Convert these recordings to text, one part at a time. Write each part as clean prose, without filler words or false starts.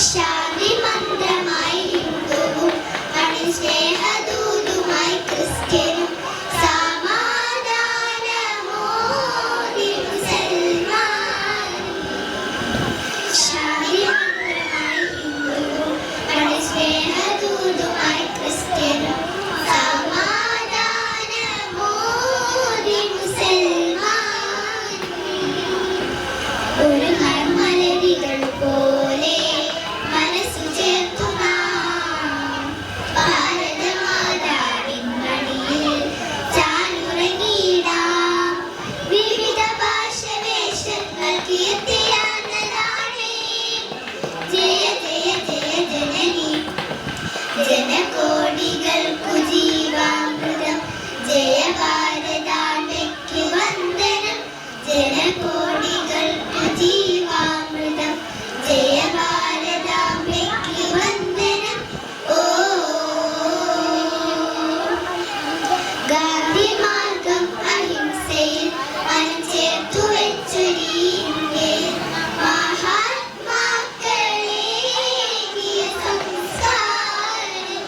ശാന്തി മന്ത്രമായി ഹിന്ദുവും സ്നേഹദൂതുമായി ക്രിസ്ത്യനും സമാധാനമോദി മുസൽമാനും. ശാന്തി മന്ത്രമായി ഹിന്ദുവും സ്നേഹദൂതുമായി ക്രിസ്ത്യനും സമാധാനമോദി മുസൽമാനും. ഒരു മലരികൾ പോലെ മനസ്സു ചേർത്തു നാം ഭാരതമാതാവിൻ മടിയിൽ ചാലുറങ്ങിയിടാം. വിവിധ ഭാഷവേഷങ്ങൾ കീർത്തിയാർന്നതാണേ. ജയ ജയ ജയ ജനനി ജനകോടികൾക്കു ജീവാമൃതം. ജയ ഭാരതാംബയ്ക്ക് വന്ദനം. ജനകോടികൾക്കു ജീവാമൃതം. ജയ ഭാരതാംബയ്ക്ക് വന്ദനം. ഓ ഗാന്ധി മാർഗം അഹിംസയിൽ മനം ചേർത്തു വെച്ചൊരു ഇന്ത്യയിൽ മഹാത്മാക്കളേകിയ സംസ്കാരം.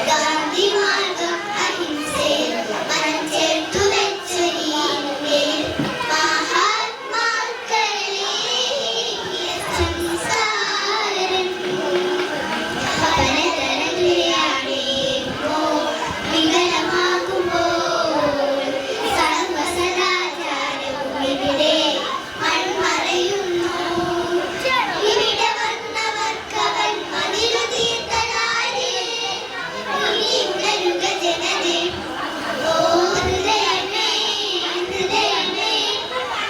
ഗാന്ധി മാർഗം അഹിംസയിൽ മനം ചേർത്തു വെച്ചൊരു ഇന്ത്യയിൽ മഹാത്മാക്കളേകിയ സംസ്കാരം. പലതരത്തിലാണേക്കുമ്പോൾ വികലമാകുമ്പോൾ സർവസദാചാരവും ഇവിടെ മൺമറയുന്നു. ഇവിടെ വന്നവർക്കവൻ മതിലു തീർത്തതാരേ. ഇനി ഉണരുക ജനതേ. ഓ ഹൃദയമേ ഹൃദയമേ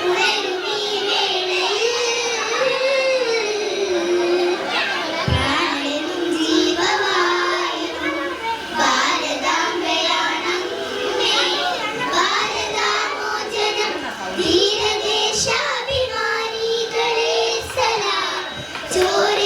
ഉണരുമീ വേളയിൽ. പ്രാണനും ജീവവായുവും ഭാരതാംബയാണമ്മേ. ഭാരതാമോചനം ധീരദേശാഭിമാനികളെ സലാം. ചോര